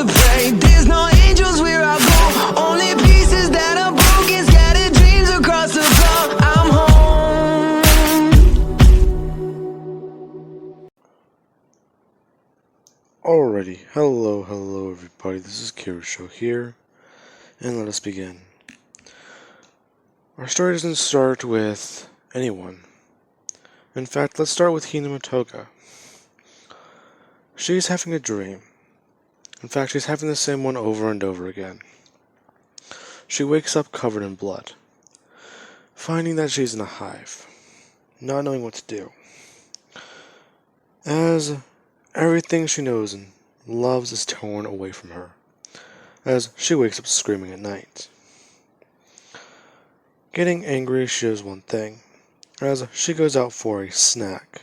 to pray. There's no angels where I go, only pieces that are broken, scattered dreams across the floor. I'm home. Alrighty, hello everybody, this is Kirosho here, and let us begin. Our story doesn't start with anyone. In fact, let's start with Hinata Toga. She's having a dream. In fact, she's having the same one over and over again. She wakes up covered in blood, finding that she's in a hive, not knowing what to do, as everything she knows and loves is torn away from her, as she wakes up screaming at night. Getting angry, she does one thing, as she goes out for a snack.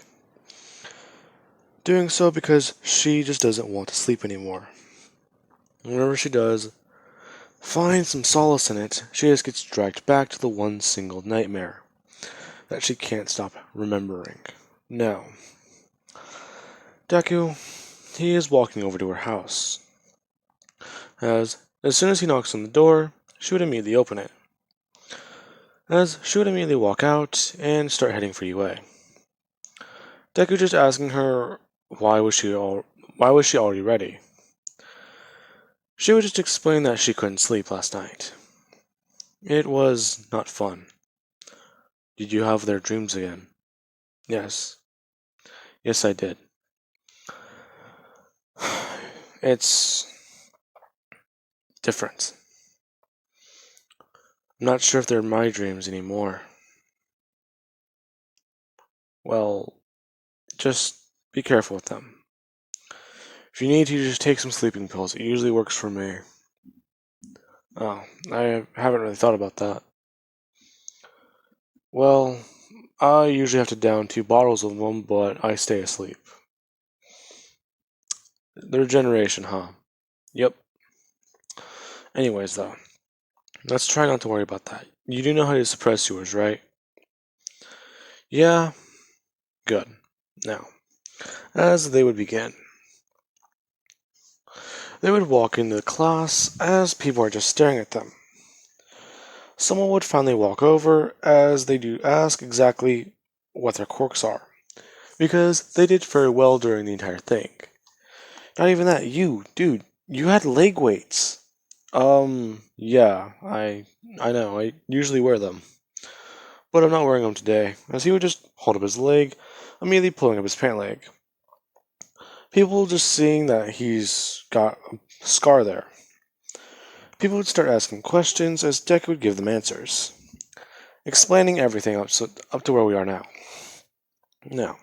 Doing so because she just doesn't want to sleep anymore. Whenever she does find some solace in it, she just gets dragged back to the one single nightmare that she can't stop remembering. Now, Deku, he is walking over to her house. As soon as he knocks on the door, she would immediately open it. As she would immediately walk out and start heading for UA. Deku just asking her why was she already ready. She would just explain that she couldn't sleep last night. It was not fun. Did you have their dreams again? Yes. Yes, I did. It's different. I'm not sure if they're my dreams anymore. Well, just be careful with them. If you need to, just take some sleeping pills. It usually works for me. Oh, I haven't really thought about that. Well, I usually have to down 2 bottles of them, but I stay asleep. The regeneration, huh? Yep. Anyways, though, let's try not to worry about that. You do know how to suppress yours, right? Yeah? Good. Now, as they would begin, they would walk into the class as people are just staring at them. Someone would finally walk over as they do ask exactly what their quirks are, because they did very well during the entire thing. Not even that, dude, you had leg weights. Yeah, I know, I usually wear them. But I'm not wearing them today, as he would just hold up his leg, immediately pulling up his pant leg. People just seeing that he's got a scar there. People would start asking questions as Deku would give them answers, explaining everything up to where we are now. Now,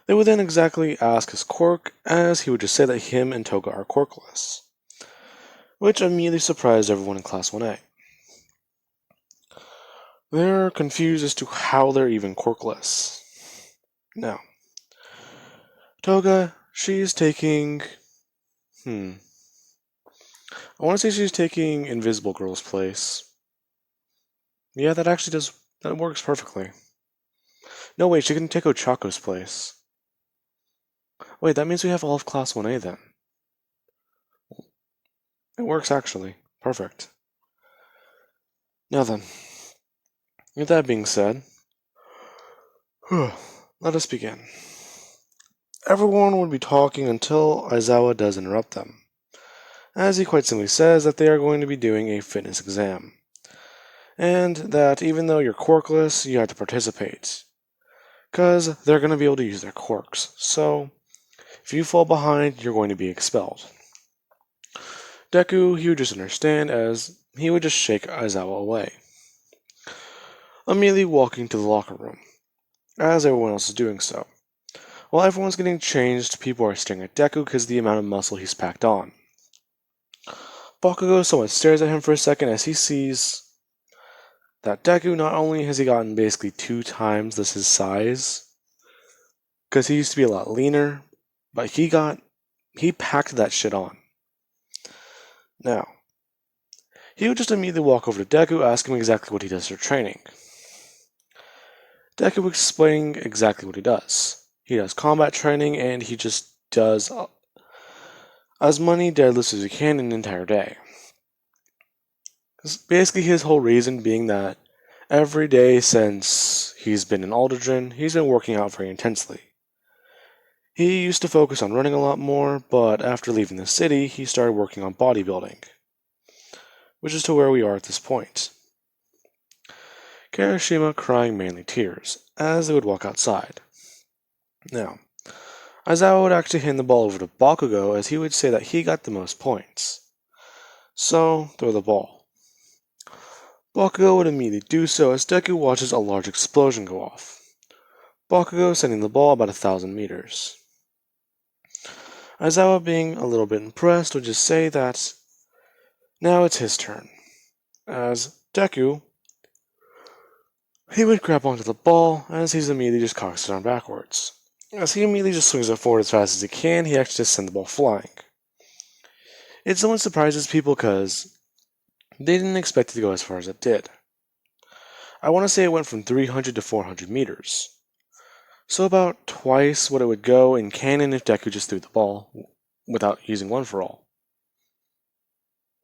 they would then exactly ask his quirk, as he would just say that him and Toga are quirkless, which immediately surprised everyone in Class 1A. They're confused as to how they're even quirkless. Now, Toga, she's taking... I want to say she's taking Invisible Girl's place. Yeah, that works perfectly. No, wait, she can take Ochako's place. Wait, that means we have all of Class 1A then. It works, actually. Perfect. Now then, with that being said, let us begin. Everyone would be talking until Aizawa does interrupt them, as he quite simply says that they are going to be doing a fitness exam, and that even though you're quirkless, you have to participate, because they're going to be able to use their quirks, so if you fall behind, you're going to be expelled. Deku, he would just understand, as he would just shake Aizawa away, immediately walking to the locker room, as everyone else is doing so. While everyone's getting changed, people are staring at Deku because of the amount of muscle he's packed on. Bakugo somewhat stares at him for a second as he sees that Deku, not only has he gotten basically 2 times his size, because he used to be a lot leaner, but he packed that shit on. Now, he would just immediately walk over to Deku, ask him exactly what he does for training. Deku explaining exactly what he does. He does combat training, and he just does as many deadlifts as he can in an entire day. Basically, his whole reason being that every day since he's been in Aldridge, he's been working out very intensely. He used to focus on running a lot more, but after leaving the city, he started working on bodybuilding, which is to where we are at this point. Kirishima crying mainly tears, as they would walk outside. Now, Aizawa would actually hand the ball over to Bakugo as he would say that he got the most points. So, throw the ball. Bakugo would immediately do so as Deku watches a large explosion go off. Bakugo sending the ball about 1,000 meters. Aizawa, being a little bit impressed, would just say that now it's his turn, as Deku, he would grab onto the ball as he's immediately just cocks it on backwards. As he immediately just swings it forward as fast as he can, he actually just sends the ball flying. It somewhat surprises people because they didn't expect it to go as far as it did. I want to say it went from 300 to 400 meters. So about twice what it would go in canon if Deku just threw the ball without using one for all.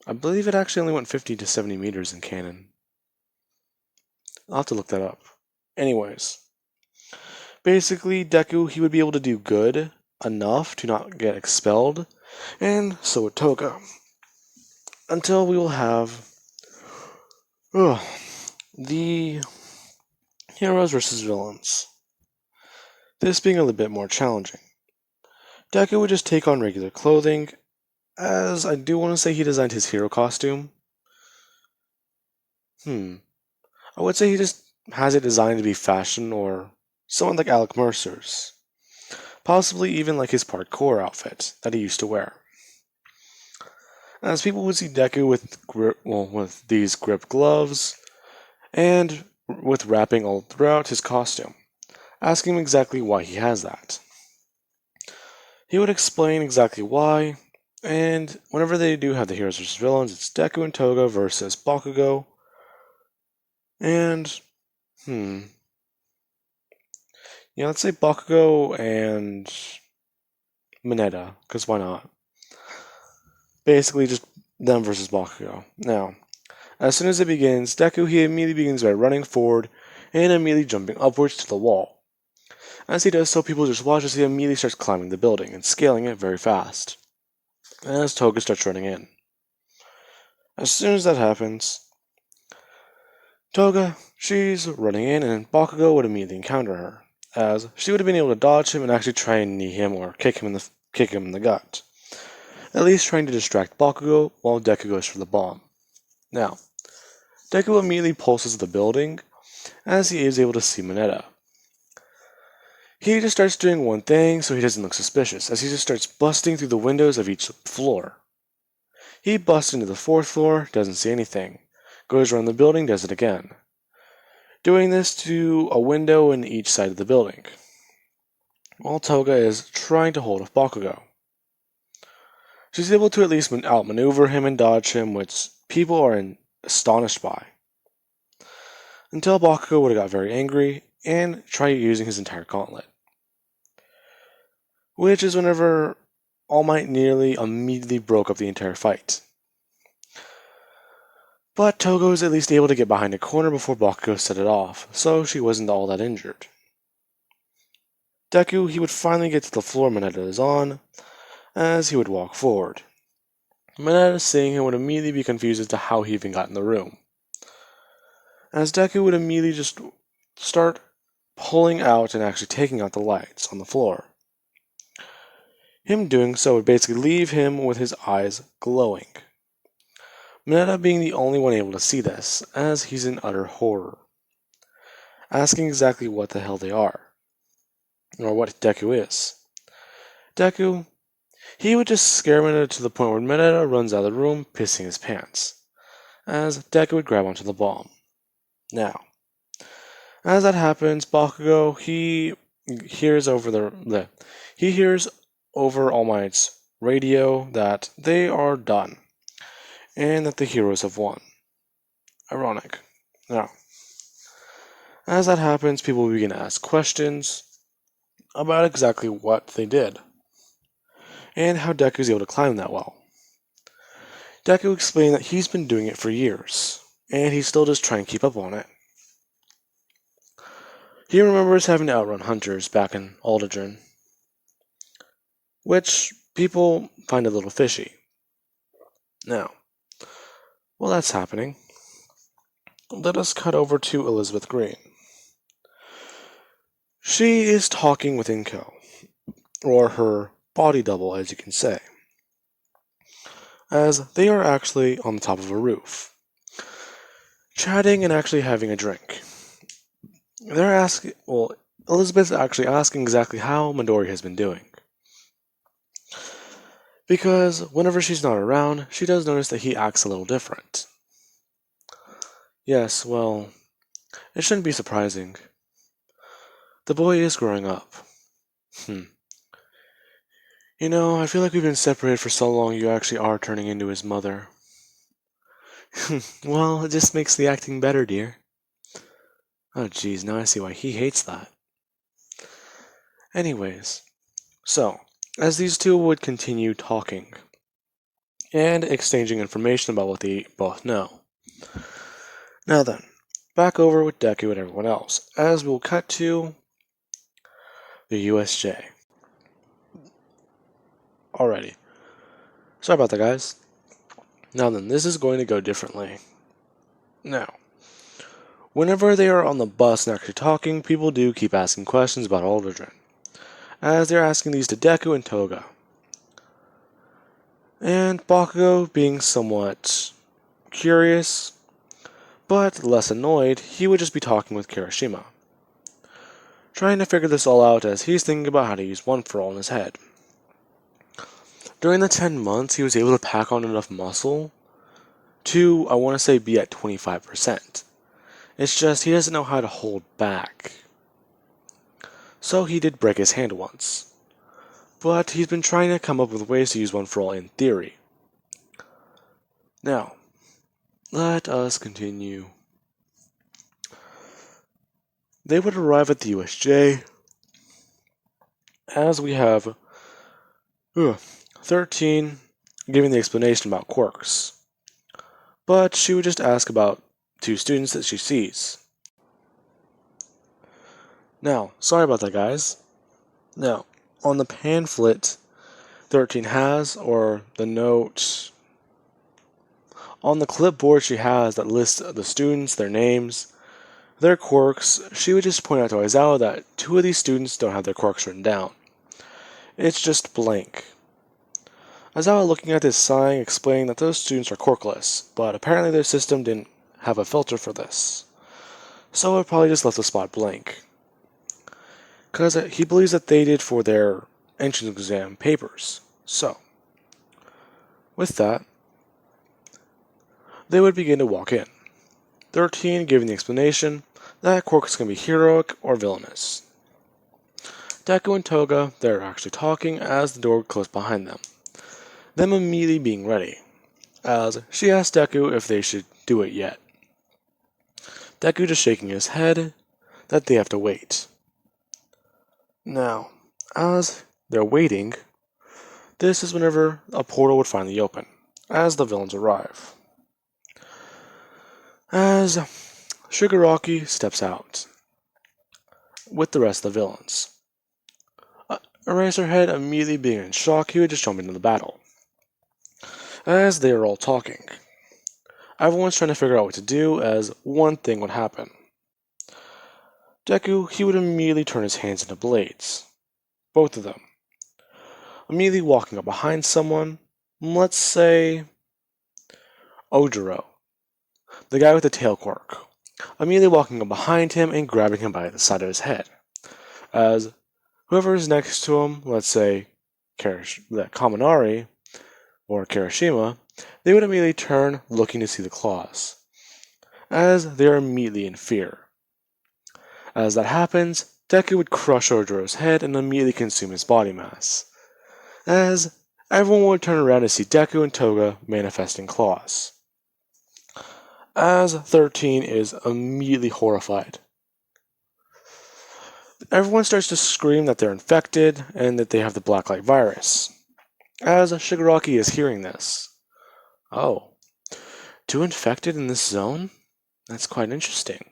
I believe it actually only went 50 to 70 meters in canon. I'll have to look that up. Anyways, basically Deku, he would be able to do good enough to not get expelled, and so would Toga. Until we will have the heroes versus villains. This being a little bit more challenging. Deku would just take on regular clothing, as I do want to say he designed his hero costume. I would say he just has it designed to be fashion or someone like Alec Mercer's. Possibly even like his parkour outfit that he used to wear. As people would see Deku with these grip gloves and with wrapping all throughout his costume, asking him exactly why he has that. He would explain exactly why, and whenever they do have the heroes versus villains, it's Deku and Toga versus Bakugo, and let's say Bakugo and Mineta, because why not? Basically just them versus Bakugo. Now, as soon as it begins, Deku, he immediately begins by running forward and immediately jumping upwards to the wall. As he does so, people just watch as he immediately starts climbing the building and scaling it very fast, as Toga starts running in. As soon as that happens, Toga, she's running in, and Bakugo would immediately encounter her, as she would have been able to dodge him and actually try and knee him or kick him in the gut, at least trying to distract Bakugo while Deku goes for the bomb. Now, Deku immediately pulses the building, as he is able to see Mineta. He just starts doing one thing so he doesn't look suspicious, as he just starts busting through the windows of each floor. He busts into the 4th floor, doesn't see anything, goes around the building, does it again, doing this to a window in each side of the building, while Toga is trying to hold off Bakugo. She's able to at least outmaneuver him and dodge him, which people are astonished by, until Bakugo would have got very angry and tried using his entire gauntlet, which is whenever All Might nearly immediately broke up the entire fight. But Toga was at least able to get behind a corner before Bakugo set it off, so she wasn't all that injured. Deku, he would finally get to the floor Mineta is on, as he would walk forward. Mineta, seeing him, would immediately be confused as to how he even got in the room, as Deku would immediately just start pulling out and actually taking out the lights on the floor. Him doing so would basically leave him with his eyes glowing. Mineta being the only one able to see this, as he's in utter horror, asking exactly what the hell they are, or what Deku is. Deku, he would just scare Mineta to the point where Mineta runs out of the room, pissing his pants, as Deku would grab onto the bomb. Now, as that happens, Bakugo, he hears over All Might's radio that they are done, and that the heroes have won. Ironic. Now, as that happens, people begin to ask questions about exactly what they did. and how Deku's able to climb that well. Deku explained that he's been doing it for years, and he's still just trying to keep up on it. He remembers having to outrun hunters back in Alderdon, which people find a little fishy. Now, while that's happening, let us cut over to Elizabeth Green. She is talking with Inko, or her body double, as you can say, as they are actually on the top of a roof, chatting and actually having a drink. They're asking, well, Elizabeth's actually asking exactly how Midori has been doing. Because whenever she's not around, she does notice that he acts a little different. Yes, well, it shouldn't be surprising. The boy is growing up. You know, I feel like we've been separated for so long you actually are turning into his mother. Well, it just makes the acting better, dear. Oh geez, now I see why he hates that. Anyways, so, as these two would continue talking and exchanging information about what they both know. Now then, back over with Deku and everyone else, as we'll cut to the USJ. Alrighty. Sorry about that, guys. Now then, this is going to go differently. Now, whenever they are on the bus and actually talking, people do keep asking questions about Alderdon, as they're asking these to Deku and Toga. And Bakugo, being somewhat curious, but less annoyed, he would just be talking with Kirishima, trying to figure this all out as he's thinking about how to use One For All in his head. During the 10 months, he was able to pack on enough muscle to, I want to say, be at 25%. It's just he doesn't know how to hold back. So he did break his hand once. But he's been trying to come up with ways to use One For All in theory. Now, let us continue. They would arrive at the USJ as we have 13 giving the explanation about quirks. But she would just ask about 2 students that she sees. Now, sorry about that, guys. Now, on the pamphlet 13 has, or the note, on the clipboard she has that lists the students, their names, their quirks, she would just point out to Aizawa that 2 of these students don't have their quirks written down. It's just blank. Aizawa, looking at this sign, explaining that those students are quirkless, but apparently their system didn't have a filter for this. So it probably just left the spot blank. Because he believes that they did for their entrance exam papers. So, with that, they would begin to walk in. 13 giving the explanation that quirks can be heroic or villainous. Deku and Toga, they're actually talking as the door closed behind them. Them immediately being ready, as she asked Deku if they should do it yet. Deku just shaking his head that they have to wait. Now, as they're waiting, this is whenever a portal would finally open, as the villains arrive. As Shigaraki steps out with the rest of the villains. Eraserhead, immediately being in shock, he would just jump into the battle. As they are all talking, everyone's trying to figure out what to do, as one thing would happen. Deku, he would immediately turn his hands into blades. Both of them. Immediately walking up behind someone, let's say Ojiro, the guy with the tail quirk. Immediately walking up behind him and grabbing him by the side of his head. As whoever is next to him, let's say Kaminari or Kirishima, they would immediately turn, looking to see the claws, as they are immediately in fear. As that happens, Deku would crush Ojiro's head and immediately consume his body mass, as everyone would turn around to see Deku and Toga manifesting claws. As 13 is immediately horrified. Everyone starts to scream that they're infected and that they have the Blacklight Virus. as Shigaraki is hearing this. Oh, two infected in this zone? That's quite interesting.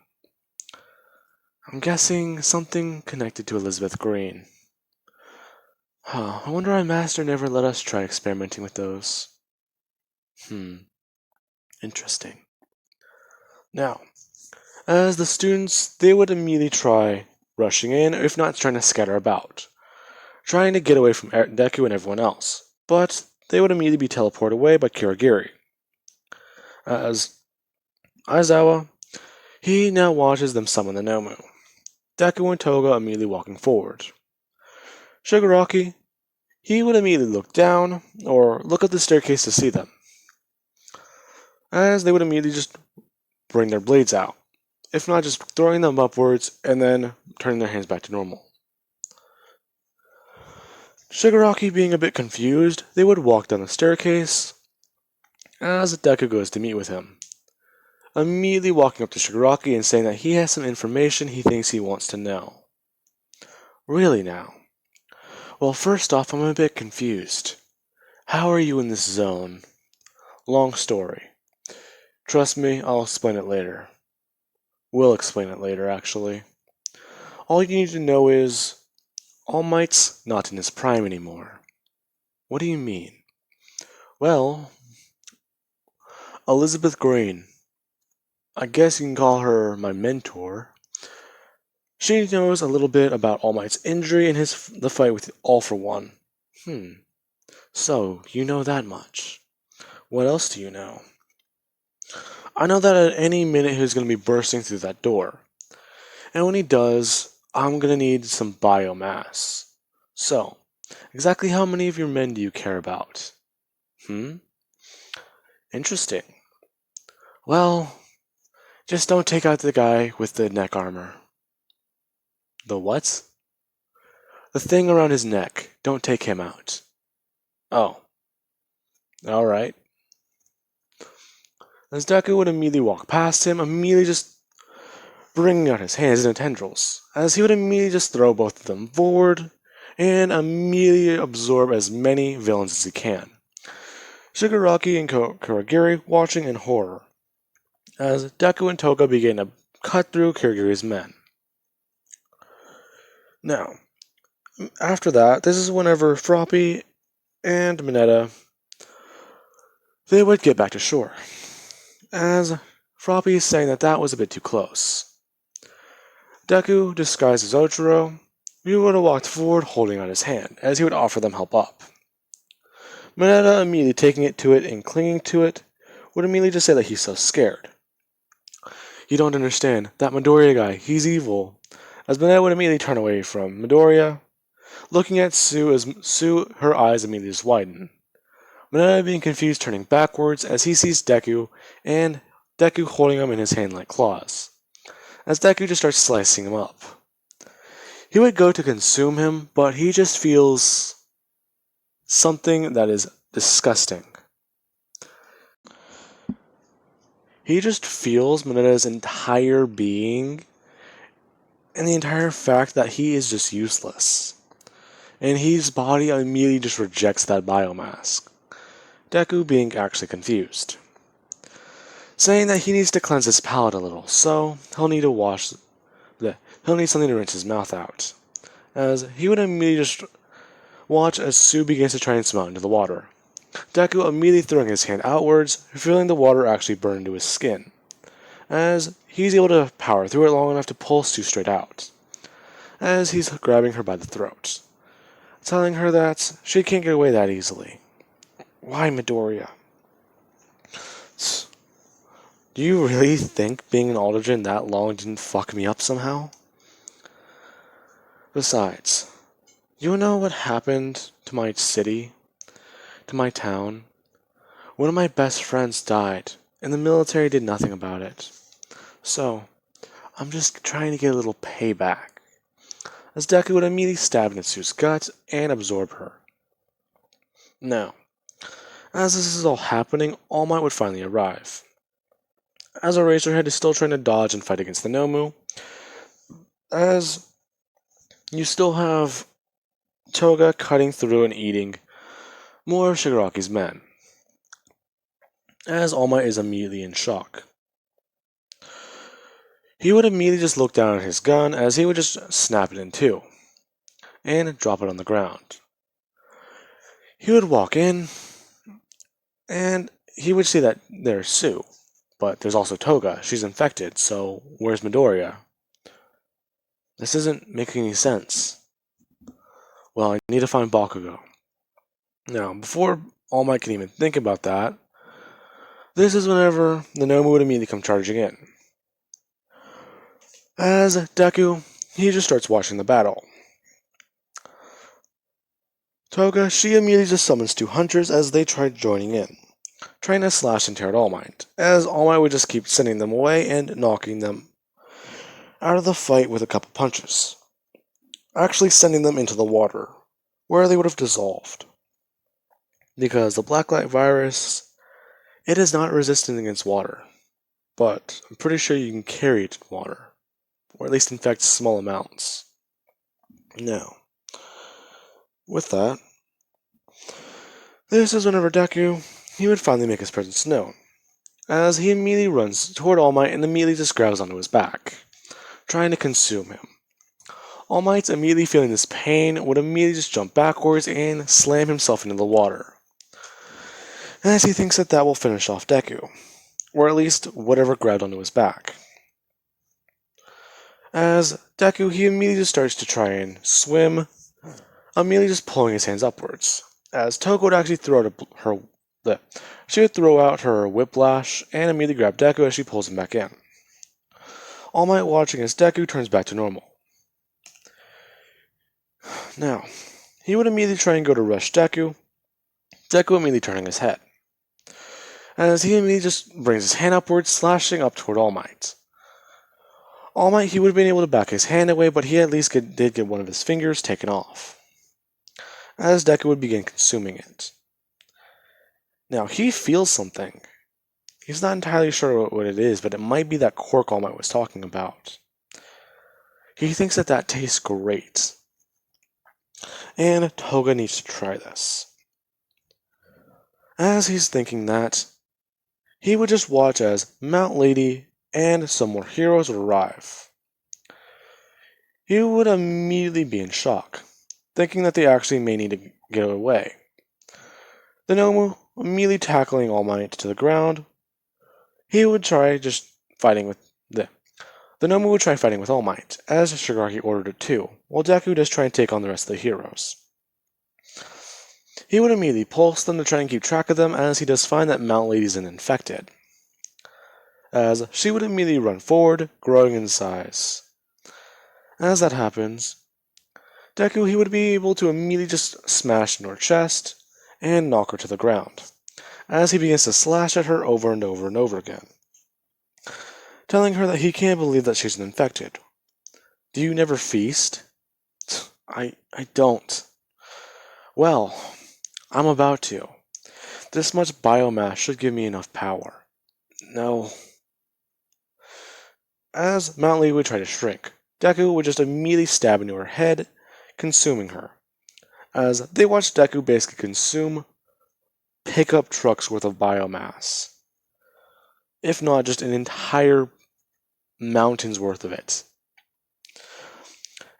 I'm guessing something connected to Elizabeth Green. Huh, I wonder why Master never let us try experimenting with those. Interesting. Now, as the students, they would immediately try rushing in, if not trying to scatter about, trying to get away from Deku and everyone else. But they would immediately be teleported away by Kirigiri. As Aizawa, he now watches them summon the Nomu. Deku and Toga immediately walking forward. Shigaraki, he would immediately look down, or look up the staircase to see them, as they would immediately just bring their blades out, if not just throwing them upwards and then turning their hands back to normal. Shigaraki being a bit confused, they would walk down the staircase, as Deku goes to meet with him, immediately walking up to Shigaraki and saying that he has some information he thinks he wants to know. Really now? Well, first off, I'm a bit confused. How are you in this zone? Long story. Trust me, I'll explain it later. We'll explain it later, actually. All you need to know is, All Might's not in his prime anymore. What do you mean? Well, Elizabeth Green. I guess you can call her my mentor. She knows a little bit about All Might's injury and the fight with All for One. So, you know that much. What else do you know? I know that at any minute he's going to be bursting through that door. And when he does, I'm going to need some biomass. So, exactly how many of your men do you care about? Interesting. Well, just don't take out the guy with the neck armor. The what? The thing around his neck. Don't take him out. Oh. Alright. As Deku would immediately walk past him, immediately just bringing out his hands and tendrils, as he would immediately just throw both of them forward and immediately absorb as many villains as he can. Shigaraki and Kurogiri watching in horror, as Deku and Toga begin to cut through Kurogiri's men. Now, after that, this is whenever Froppy and Mineta, they would get back to shore, as Froppy is saying that was a bit too close. Deku, disguised as Ochiro, he would have walked forward holding out his hand, as he would offer them help up. Mineta, immediately taking it to it and clinging to it, would immediately just say that he's so scared. You don't understand, that Midoriya guy, he's evil. As Mineta would immediately turn away from Midoriya, looking at Sue as her eyes immediately just widen. Mineta being confused, turning backwards as he sees Deku, and Deku holding him in his hand like claws. As Deku just starts slicing him up. He would go to consume him, but he just feels something that is disgusting. He just feels Mineta's entire being and the entire fact that he is just useless. And his body immediately just rejects that biomass. Deku being actually confused. Saying that he needs to cleanse his palate a little, so he'll need something to rinse his mouth out. As he would immediately just watch as Sue begins to try and swim out into the water. Deku immediately throwing his hand outwards, feeling the water actually burn into his skin, as he's able to power through it long enough to pull Sue straight out, as he's grabbing her by the throat, telling her that she can't get away that easily. Why, Midoriya? Do you really think being an Aldrin that long didn't fuck me up somehow? Besides, you know what happened to my city? To my town? One of my best friends died, and the military did nothing about it. So, I'm just trying to get a little payback. As Deku would immediately stab into Sue's gut and absorb her. Now, as this is all happening, All Might would finally arrive. As Eraserhead is still trying to dodge and fight against the Nomu, as you still have Toga cutting through and eating more of Shigaraki's men, as All Might is immediately in shock. He would immediately just look down at his gun as he would just snap it in two and drop it on the ground. He would walk in and he would see that there's Sue, but there's also Toga. She's infected, so where's Midoriya? This isn't making any sense. Well, I need to find Bakugo. Now, before All Might can even think about that, this is whenever the Nomu would immediately come charging in. As Deku, he just starts watching the battle. Toga, she immediately just summons two hunters as they try joining in, trying to slash and tear at All Might, as All Might would just keep sending them away and knocking them out of the fight with a couple punches, actually sending them into the water, where they would have dissolved. Because the Blacklight Virus, it is not resistant against water, but I'm pretty sure you can carry it in water, or at least infect small amounts. Now, with that, this is whenever Deku, he would finally make his presence known, as he immediately runs toward All Might and immediately just grabs onto his back, trying to consume him. All Might, immediately feeling this pain, would immediately just jump backwards and slam himself into the water, as he thinks that will finish off Deku, or at least whatever grabbed onto his back. As Deku, he immediately just starts to try and swim, immediately just pulling his hands upwards, as Toga would actually she would throw out her whiplash and immediately grab Deku as she pulls him back in. All Might, watching as Deku turns back to normal. Now, he would immediately try and go to rush Deku immediately turning his head, as he immediately just brings his hand upwards, slashing up toward All Might. All Might, he would have been able to back his hand away, but he at least did get one of his fingers taken off, as Deku would begin consuming it. Now, he feels something. He's not entirely sure what it is, but it might be that quirk All Might was talking about. He thinks that tastes great, and Toga needs to try this. As he's thinking that, he would just watch as Mount Lady and some more heroes would arrive. He would immediately be in shock, thinking that they actually may need to get away. The Nomu immediately tackling All Might to the ground. He would try just fighting with the Nomu would try fighting with All Might, as Shigaraki ordered it too, while Deku does try and take on the rest of the heroes. He would immediately pulse them to try and keep track of them, as he does find that Mount Lady isn't infected, as she would immediately run forward, growing in size. As that happens, Deku, he would be able to immediately just smash into her chest and knock her to the ground, as he begins to slash at her over and over and over again, telling her that he can't believe that she's infected. Do you never feast? I don't. Well, I'm about to. This much biomass should give me enough power. No. As Mount Lee would try to shrink, Deku would just immediately stab into her head, consuming her, as they watched Deku basically consume pickup trucks worth of biomass, if not just an entire mountain's worth of it,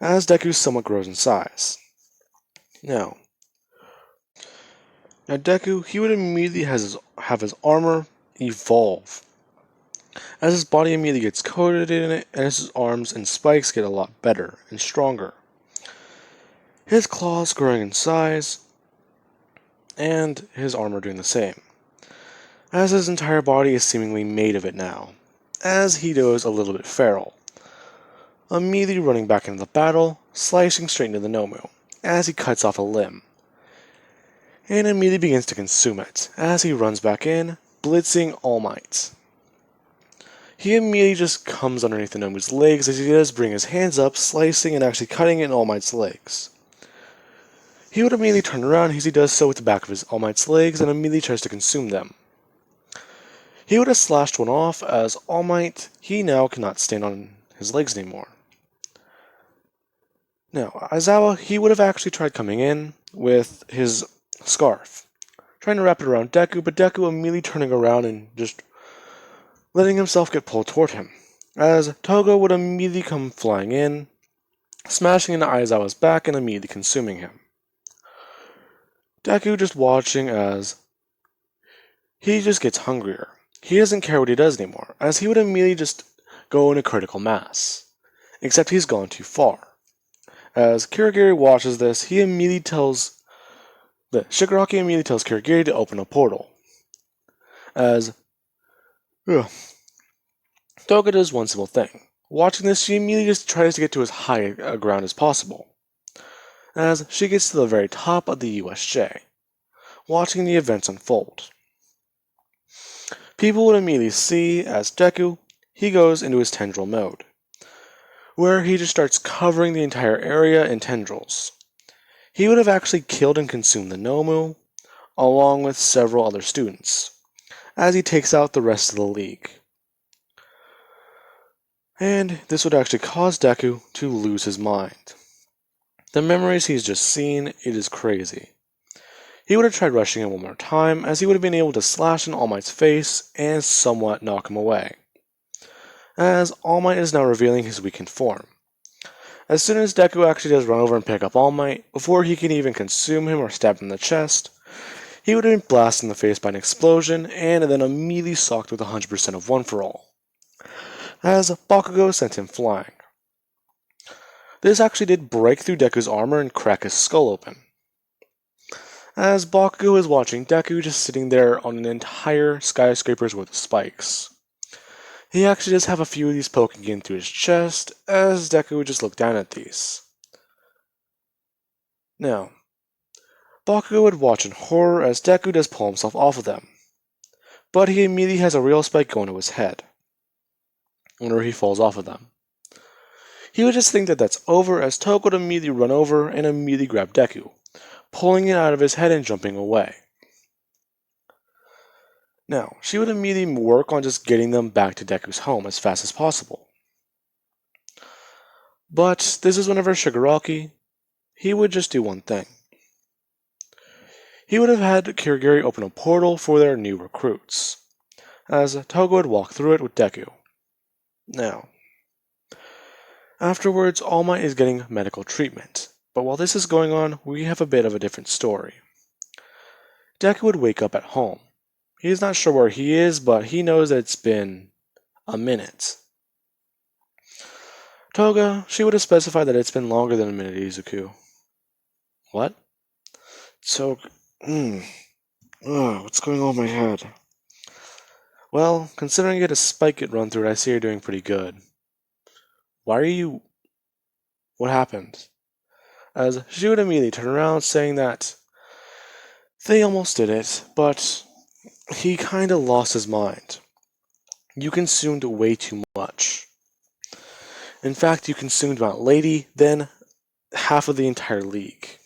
as Deku somewhat grows in size. Now Deku, he would immediately have his armor evolve, as his body immediately gets coated in it, and his arms and spikes get a lot better and stronger. His claws growing in size, and his armor doing the same, as his entire body is seemingly made of it now, as he goes a little bit feral, immediately running back into the battle, slicing straight into the Nomu, as he cuts off a limb, and immediately begins to consume it, as he runs back in, blitzing All Might. He immediately just comes underneath the Nomu's legs as he does bring his hands up, slicing and actually cutting in All Might's legs. He would immediately turn around as he does so with the back of his All Might's legs and immediately tries to consume them. He would have slashed one off as All Might, he now cannot stand on his legs anymore. Now, Aizawa, he would have actually tried coming in with his scarf, trying to wrap it around Deku, but Deku immediately turning around and just letting himself get pulled toward him, as Toga would immediately come flying in, smashing into Aizawa's back and immediately consuming him. Deku just watching as he just gets hungrier. He doesn't care what he does anymore, as he would immediately just go into critical mass. Except he's gone too far. As Kirigiri watches this, Shigaraki immediately tells Kirigiri to open a portal. As Toga does one simple thing. Watching this, she immediately just tries to get to as high a ground as possible. As she gets to the very top of the USJ, watching the events unfold. People would immediately see, as Deku, he goes into his tendril mode, where he just starts covering the entire area in tendrils. He would have actually killed and consumed the Nomu, along with several other students, as he takes out the rest of the league. And this would actually cause Deku to lose his mind. The memories he's just seen, it is crazy. He would have tried rushing him one more time, as he would have been able to slash in All Might's face and somewhat knock him away, as All Might is now revealing his weakened form. As soon as Deku actually does run over and pick up All Might, before he can even consume him or stab him in the chest, he would have been blasted in the face by an explosion and then immediately socked with 100% of One For All, as Bakugo sent him flying. This actually did break through Deku's armor and crack his skull open, as Bakugo is watching Deku just sitting there on an entire skyscraper's worth of spikes. He actually does have a few of these poking in through his chest, as Deku would just look down at these. Now, Bakugo would watch in horror as Deku does pull himself off of them, but he immediately has a real spike going to his head, whenever he falls off of them. He would just think that that's over, as Toga would immediately run over and immediately grab Deku, pulling it out of his head and jumping away. Now, she would immediately work on just getting them back to Deku's home as fast as possible. But this is whenever Shigaraki, he would just do one thing. He would have had Kirigiri open a portal for their new recruits, as Toga would walk through it with Deku. Now, afterwards, All Might is getting medical treatment, but while this is going on, we have a bit of a different story. Deku would wake up at home. He is not sure where he is, but he knows that it's been a minute. Toga, she would have specified that it's been longer than a minute, Izuku. What? Toga... what's going on in my head? Well, considering you had a spike get run through it, I see you're doing pretty good. Why are you... What happened? As she would immediately turn around, saying that they almost did it, but he kinda lost his mind. You consumed way too much. In fact, you consumed Mount Lady, then half of the entire league.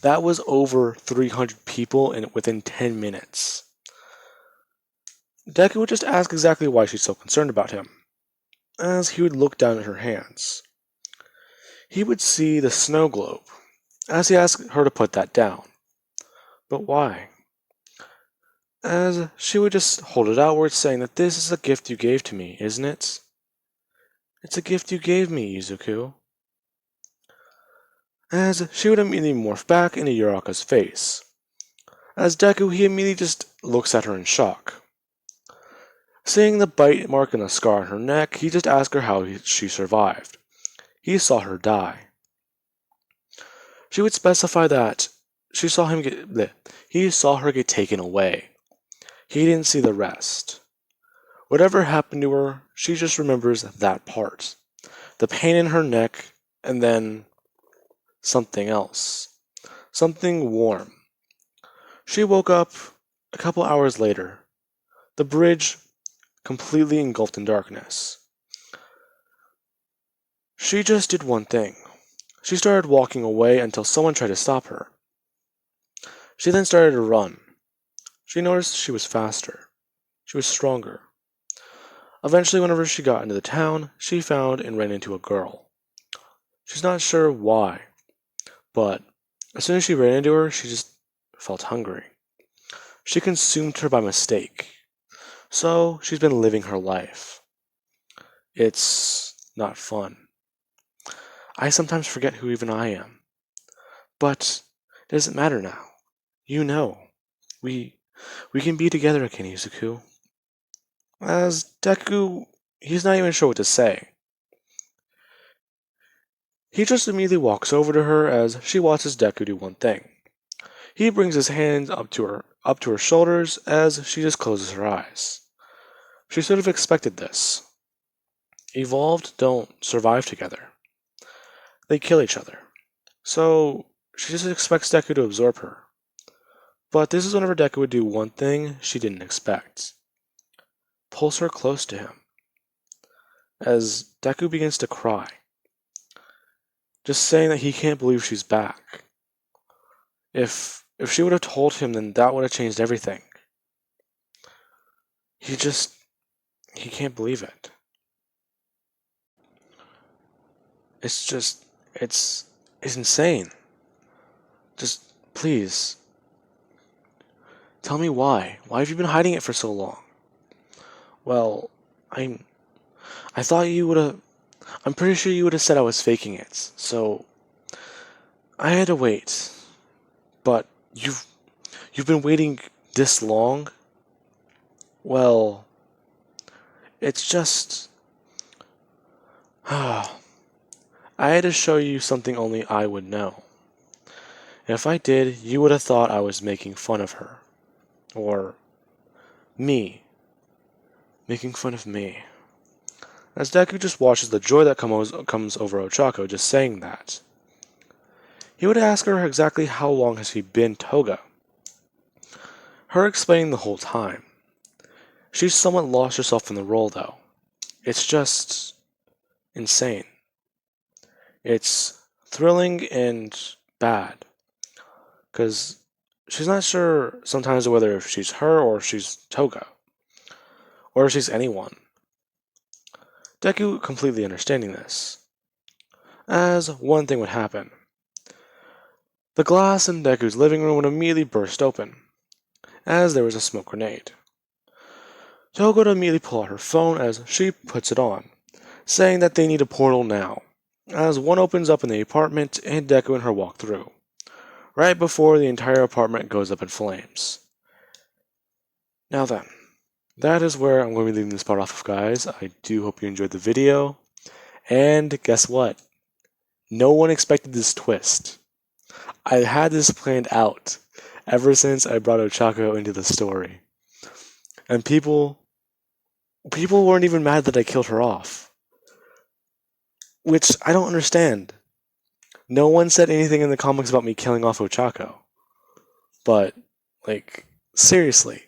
That was over 300 people within 10 minutes. Deku would just ask exactly why she's so concerned about him, as he would look down at her hands. He would see the snow globe, as he asked her to put that down. But why? As she would just hold it outward, saying that this is a gift you gave to me, isn't it? It's a gift you gave me, Izuku. As she would immediately morph back into Uraka's face. As Deku, he immediately just looks at her in shock. Seeing the bite mark and the scar on her neck, he just asked her how she survived. He saw her die. She would specify that he saw her get taken away. He didn't see the rest. Whatever happened to her, she just remembers that part. The pain in her neck, and then something else. Something warm. She woke up a couple hours later. The bridge completely engulfed in darkness. She just did one thing. She started walking away until someone tried to stop her. She then started to run. She noticed she was faster. She was stronger. Eventually, whenever she got into the town, she found and ran into a girl. She's not sure why, but as soon as she ran into her, she just felt hungry. she consumed her by mistake. So she's been living her life. It's not fun. I sometimes forget who even I am. But it doesn't matter now. You know. We we can be together again, Izuku. As Deku, he's not even sure what to say. He just immediately walks over to her as she watches Deku do one thing. He brings his hands up to her shoulders as she just closes her eyes. She sort of expected this. Evolved don't survive together. They kill each other. So she just expects Deku to absorb her. But this is whenever Deku would do one thing she didn't expect. Pulls her close to him. As Deku begins to cry. Just saying that he can't believe she's back. If she would have told him, then that would have changed everything. He can't believe it. It's insane. Just, please, tell me why. Why have you been hiding it for so long? Well, I thought you would have, I'm pretty sure you would have said I was faking it, so I had to wait. But you've been waiting this long? Well, it's just, I had to show you something only I would know. If I did, you would have thought I was making fun of her. Or me. Making fun of me. As Deku just watches the joy that comes over Ochako just saying that. He would ask her exactly how long has he been Toga. Her explaining the whole time. She's somewhat lost herself in the role though. It's just insane. It's thrilling and bad. Because she's not sure sometimes whether if she's her or if she's Toga. Or if she's anyone. Deku completely understanding this. As one thing would happen. The glass in Deku's living room would immediately burst open, as there was a smoke grenade. Toga would immediately pull out her phone as she puts it on, saying that they need a portal now, as one opens up in the apartment and Deku and her walk through, right before the entire apartment goes up in flames. Now then, that is where I'm going to be leaving this part off of, guys. I do hope you enjoyed the video, and guess what? No one expected this twist. I had this planned out ever since I brought Ochako into the story. And people weren't even mad that I killed her off. Which I don't understand. No one said anything in the comics about me killing off Ochako. But, seriously.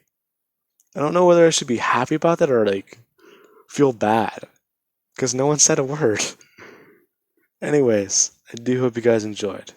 I don't know whether I should be happy about that or, feel bad. Because no one said a word. Anyways, I do hope you guys enjoyed.